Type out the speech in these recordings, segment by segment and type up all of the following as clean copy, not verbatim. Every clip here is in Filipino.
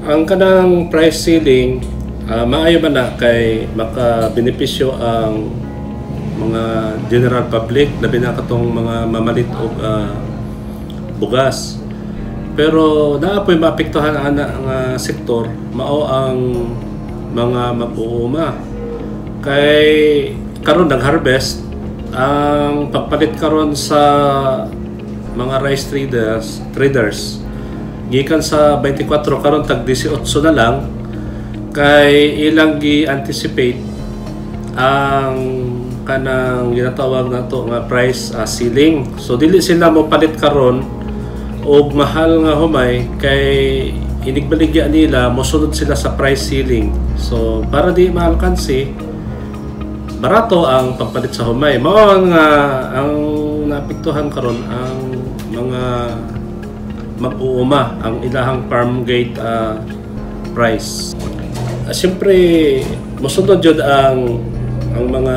Ang kanang price ceiling, maayo man na kay makabenepisyo ang mga general public, labi na katong mga mamalit o bugas. Pero naapoy maapektuhan ana nga sektor, mao ang mga mag-uuma. Kay karon nag-harvest, ang pagpalit karon sa mga rice traders gikan sa 24 karon tag 18 na lang, kay ilang gi-anticipate ang kanang ginatawag nato nga price ceiling. So dili sila mo palit karon og mahal nga humay, kay inigbaligya nila mosunod sila sa price ceiling. So para di maalkansi, barato ang pagpalit sa humay. Mao nga ang naapektuhan karon ang mga mag-uuma, ang ilahang farm gate price. Siyempre mosunod jud ang mga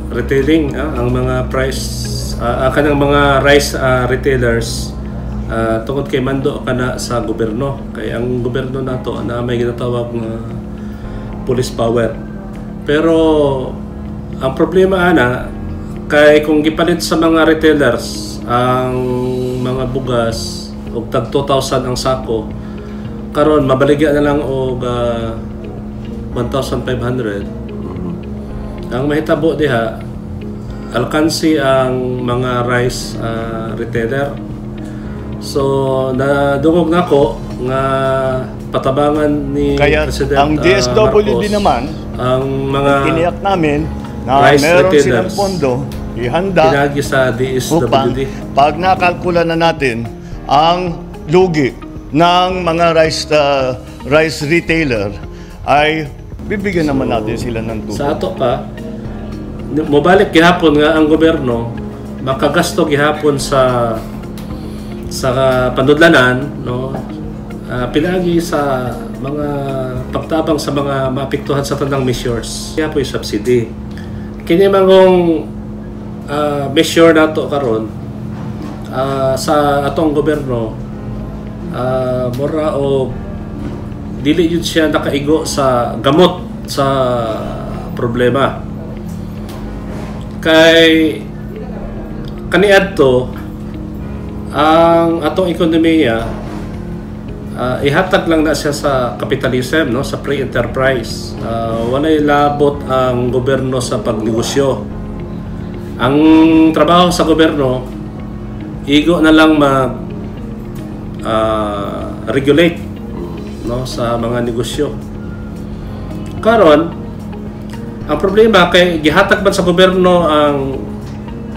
retailing, ang mga price kanang mga rice retailers tungod kay mando kana sa gobyerno, kay ang gobyerno nato na may ginatawag nga police power. Pero ang problema ana kay kung gipalit sa mga retailers ang mga bugas og tag 2,000 ang sako, karon mabaligya na lang og 1,500. Ang mahitabo diha, alkansi ang mga rice retailer. So nadungog nako nga patabangan ni kaya President ang DSWD Marcos, naman ang mga tiniyak namin na rice meron retailers silang pondo ihanda pinagi sa upang DSWD. pag nakalkula na natin ang lugi ng mga rice retailer, ay bibigyan naman natin sila ng tulong. Sa ato pa, mobalik gihapon nga ang gobyerno makagasto gihapon sa panudlanan, no, pinagi sa mga pagtabang sa mga maapektuhan sa tanang measures. Kaya po yung subsidy. Kini mangong measure nato karon sa atong gobyerno, mura o dili yun siya nakaigo sa gamot sa problema. Kay kaniadto ang atong ekonomiya ihatag lang na siya sa capitalism, no, sa free enterprise. Walay labot ang gobyerno sa pagnegosyo. Ang trabaho sa gobyerno, igo na lang regulate, no, sa mga negosyo. Karon ang problema kay gihatag man sa gobyerno ang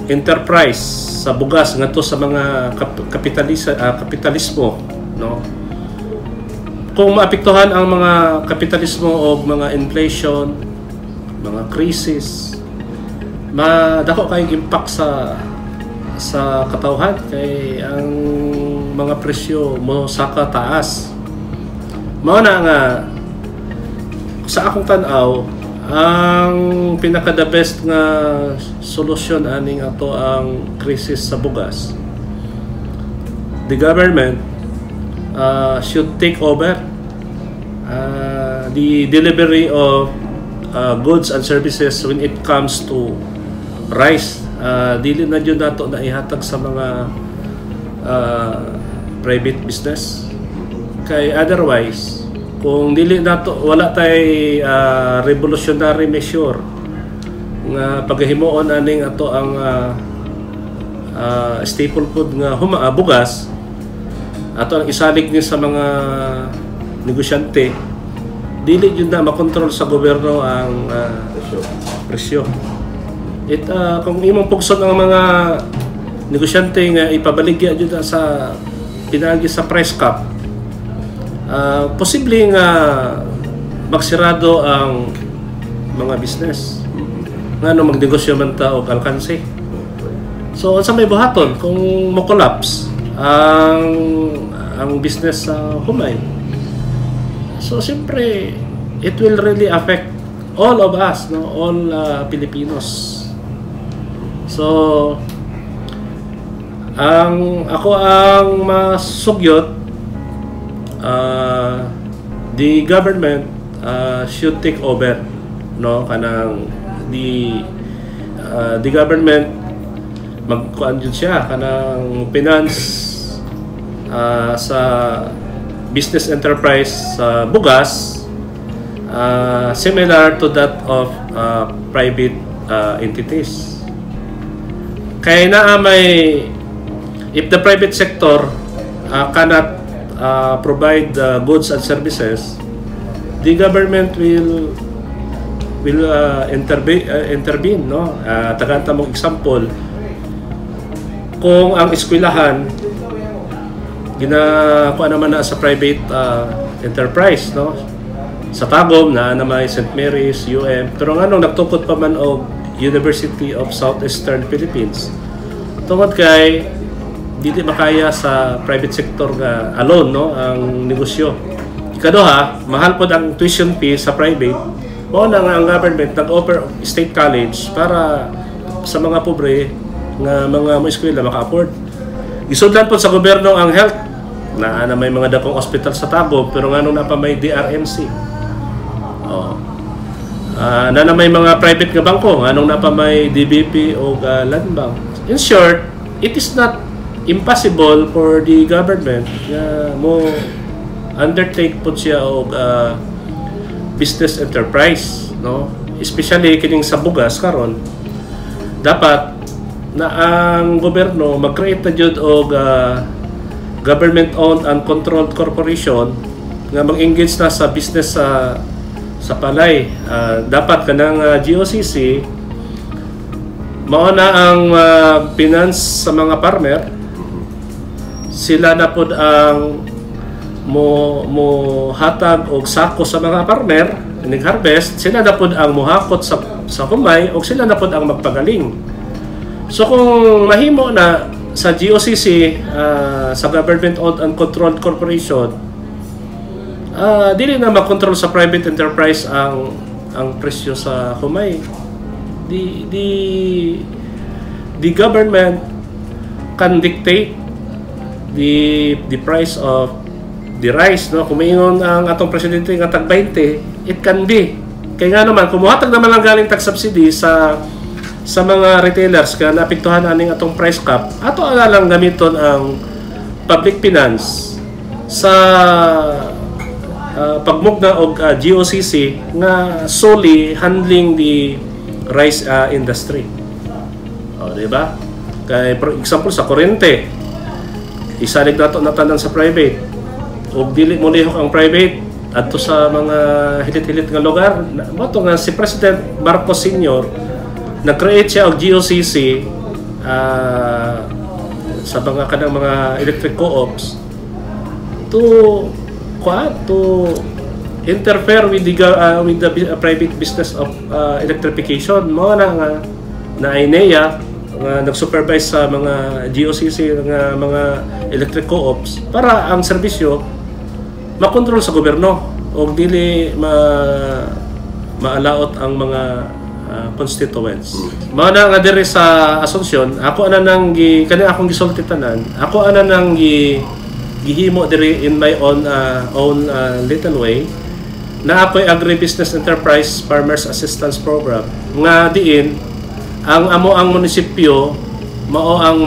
enterprise sa bugas ngadto sa mga kapitalismo, no. Kung maapektuhan ang mga kapitalismo o mga inflation, mga krisis, madako kay impact sa katawhan, kay ang mga presyo mo saka taas. Mao na nga sa akong tan-aw, ang pinaka the best nga solusyon aning ato ang krisis sa bugas, the government should take over the delivery of goods and services when it comes to rice. Dili na yun nato na ihatag sa mga private business, kay otherwise kung dili nato, wala tay revolutionary measure nga paghimuon aning ato ang staple food nga bugas, ato ang isalig ni sa mga negosyante, dili yun na makontrol sa gobyerno ang presyo. Kung imong pugson ang mga negosyante nga ipabaligya jud sa pinagi sa price cap, posible nga magsirado ang mga business nga no magnegosyo man ta og alkanse. So unsa may buhaton kung mo-collapse ang business sa humay? So siyempre it will really affect all of us, no, all Filipinos. So ako ang masugyot, the government should take over, no, kanang the government magkuan jud siya kanang finance sa business enterprise sa bugas, similar to that of private entities. Kaya may if the private sector cannot provide goods and services, the government will intervene, no? Tagantang mong example, kung ang eskwelahan ginakuha naman na sa private enterprise, no? Sa Tagum na may St. Mary's, UM, pero nagtukod pa man og University of Southeastern Philippines, tungod kay dili makaya sa private sector nga alone, no, ang negosyo. Ikaduha, mahal pod ang tuition fee sa private. Mao na nga ang government nag-offer state college para sa mga pobre nga mga eskwela maka-afford. Isudlan po sa gobyerno ang health na may mga dakong hospital sa Tagum, pero na pa may DRMC. Na may mga private nga bangko, na pa may DBP o Land Bank. In short, it is not impossible for the government na mo undertake po siya og business enterprise, no? Especially kining sa bugas karon, dapat na ang gobyerno mag-create na jud og government-owned and controlled corporation nga mag-engage na sa business sa palay. Dapat kanang GOCC mao na ang finance sa mga farmer. Sila na pod ang mo hatag og sako sa mga farmer inig harvest. Sila na pod ang muhakot sa humay, o sila na pod ang magpagaling. So kung mahimo na sa GOCC, sa government owned and controlled corporation, dili na makontrol sa private enterprise ang presyo sa humay. The government can dictate the price of the rice, no? Kung maingon ang atong presidente nga tag 20, it can be. Kaya nga naman, kumuhatag naman lang galing tag subsidy sa mga retailers kaya naapektuhan aning atong price cap, ato lang gamiton ang public finance sa pagmugna og GOCC nga solely handling the rice industry. Di ba? Kay for example sa kuryente, isalig nato na tanan sa private. O dili mo lihok ang private adto sa mga hilit-hilit nga lugar. Moto nga si President Marcos Sr. nag-create siya og GOCC sa mga kanang mga electric co-ops to interfere with the private business of electrification. Mo na INEA nga nag-supervise sa mga GOCC nga mga electric co-ops para ang serbisyo makontrol sa gobyerno o dili maalaot ang mga constituents. Mao na nga diri sa Asuncion, ako nang akong gisultitanan, ako nang gihimo diri in my own little way na ako'y agribusiness enterprise farmers assistance program nga diin ang munisipyo mao ang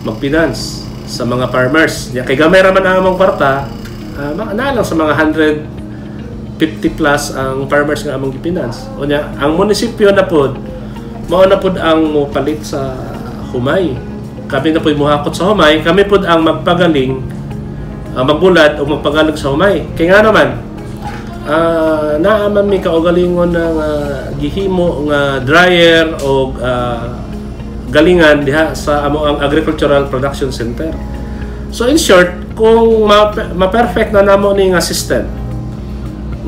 mag-finance sa mga farmers. Kay gamay ra man ang among kwarta, na lang sa mga 150 plus ang farmers nga among gi-finance. Unya, ang munisipyo na pod mao na pod ang mopalit sa humay. Kami na pod muhakot sa humay, kami pod ang magpagaling, magbulad o magpagaling sa humay. Kay nga naman naaman mi kaugalingon ng gihimo nga dryer o galingan diha sa amo ang Agricultural Production Center. So in short, kung ma-perfect na namo ni nga system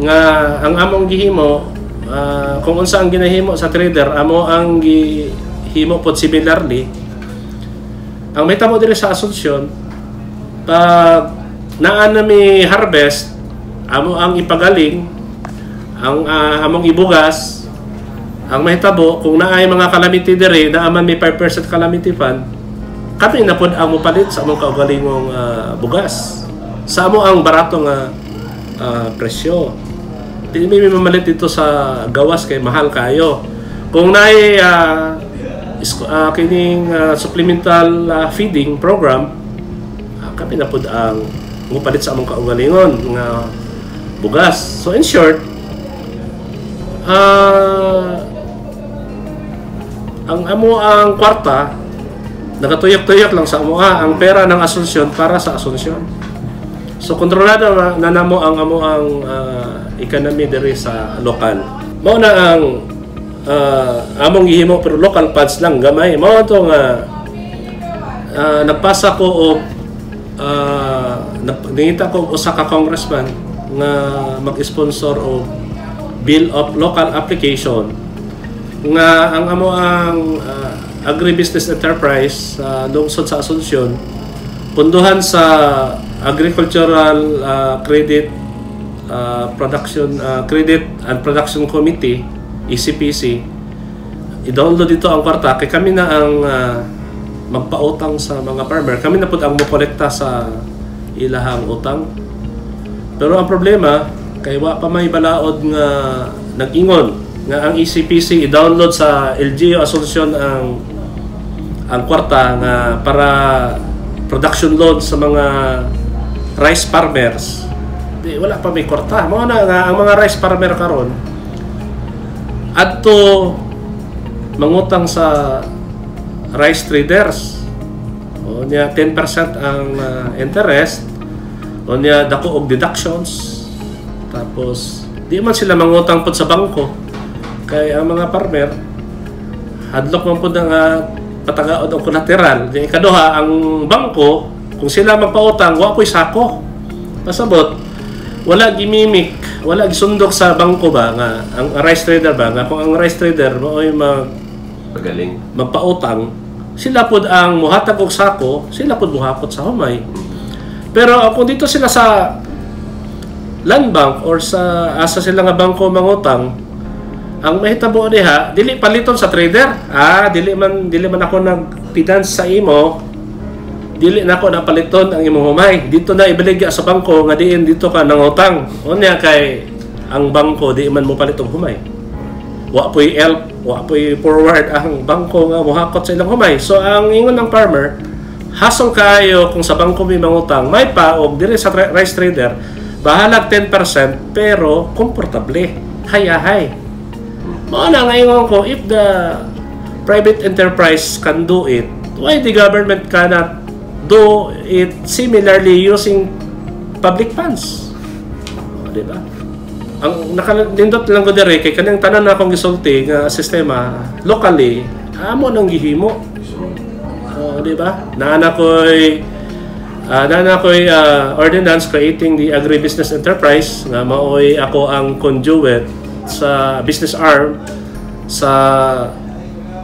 nga ang among gihimo, kung unsa ang ginahimo sa trader, amo ang gihimo pod similarly, ang mahitabo diri sa Asuncion, pag naa na mi harvest, amo ang ipagaling, ang among ibugas, ang mahitabo kung naay mga calamity dire, naaman may 5% calamity fund, kami na pod ang mupalit sa among kaugalingong bugas. Sa amo ang barato nga presyo. Di may mamalit dito sa gawas kay mahal kayo. Kung naay kining supplemental feeding program, kami na pud ang mupalit sa among kaugalingon nga bugas. So in short, ang amo ang kwarta nagatuyok-tuyok lang sa amo ang pera ng Asunsyon para sa Asunsyon. So kontrolado na namo ang amo ang economy diri sa lokal. Mao na ang among gihimo pero local funds lang gamay. Mao to nga nagpasa ko og nangita ko usa ka congressman nga mag-sponsor og bill of local application nga ang amo ang agribusiness enterprise sa lungsod sa Asunsyon punduhan sa agricultural credit production credit and production committee ECPC. I-download dito ang kwarta kay kami na ang magpautang sa mga farmer. Kami na pud ang mokolekta sa ilahang utang. Pero ang problema kay wa pa may balaod nga nag-ingon nga ang ECPC i-download sa LGU Asunsyon ang kwarta nga para production loan sa mga rice farmers. Di wala pa may kwarta. Mao na nga ang mga rice farmer karon adto mangutang sa rice traders. O niya 10% ang interest. O niya dako og deductions. Tapos di man sila mangutang pud sa bangko. Kay ang mga farmer hadlok man pud nga patagaod og collateral. Di ikaduha ang bangko kung sila magpautang wa po'y sako. Pasabot wala gimimik, wala gisundok sa bangko ba nga ang rice trader ba nga kung ang rice trader mao'y magaling magpautang, sila pud ang muhatag og sako, sila pud muhakot sa humay. Pero kung dito sila sa land bank or sa asa sila nga bangko mangutang, ang mahitabo diha dili paliton sa trader. Dili man ako nag-finance sa imo, dili na ako napaliton ang imong humay. Dito na ibaligya sa bangko nga diin dito ka nangutang. Unya kay ang bangko di man mo palit og humay. Wa po'y help, wa po'y forward ang bangko nga mohakot sa ilang humay. So ang ingon ng farmer, hasol kayo kung sa bangko may mangutang, may pa og diri sa rice trader, bahalag 10% pero komportable. Hayahay. Mao na nga ingon ko, if the private enterprise can do it, why the government cannot do it similarly using public funds? Di ba? Ang nakalindot lang ko dire kay kanang tanan na akong gisulti nga sistema locally amo nang gihimo. Di ba? Naana ko'y ordinance creating the agribusiness enterprise nga maoy ako ang conduit sa business arm sa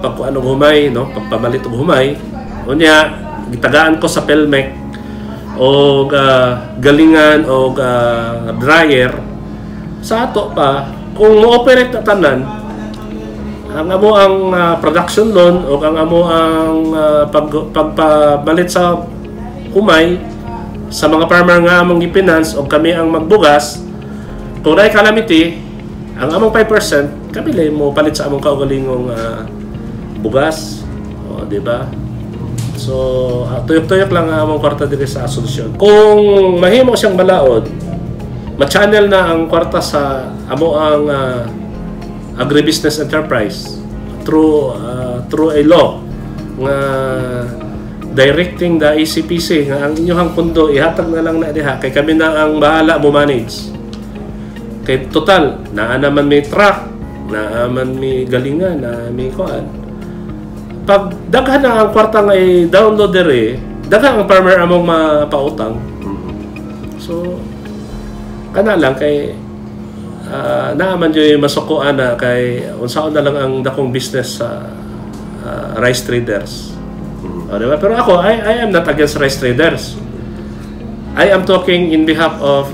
pagkuano humay, no, pagpamalit og humay. Unya gitagaan ko sa Pelmec o galingan o dryer sa ato pa kung mo-operate na tanan ang amo ang production loan o ang amo ang pagpabalit sa humay sa mga farmer nga among gi-finance o kami ang magbugas. Kung naay calamity ang among 5% kami lay mo palit sa among kaugalingong bugas. O di ba? So, tuyok-tuyok lang ang among kwarta diri sa Asunsyon. Kung mahimo siyang balaod, ma-channel na ang kwarta sa amo ang agribusiness enterprise through a law nga directing the ECPC nga ang inyong pundo ihatag na lang na diha kay kami na ang bahala mo manage. Kay total, naa naman may truck, naa man may galingan, naa may kuan. Pag daghan na ang kwarta nga i-download dere, daghan ang farmer among mapautang. So, kana lang kay naaman yung masukuan na kay unsaon na lang ang dakong business sa rice traders. Diba? Pero ako, I am not against rice traders. I am talking in behalf of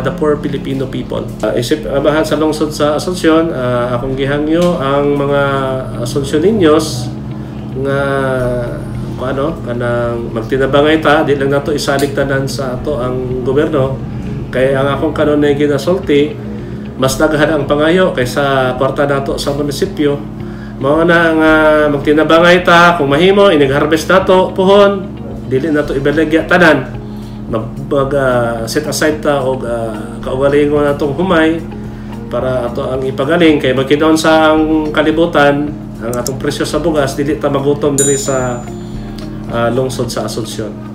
the poor Filipino people. Isip amahan sa lungsod sa Asunsyon, akong gihangyo ang mga Asunsyoneños nga kanang magtinabangay ta, di lang nato isalig tanan sa ato ang gobyerno. Kaya ang akong kanon na ginasulti, mas daghan ang pangayo kaysa kwarta nato sa munisipyo. Mao na nga magtinabangay ta kung mahimo inig-harvest nato puhon, dili nato ibaligya tanan. Set aside ta og kaugalingon natong humay para ato ang ipagaling kay magkidon sa ang kalibutan ang atong presyo sa bugas dili ta magutom diri sa lungsod sa Asunsyon.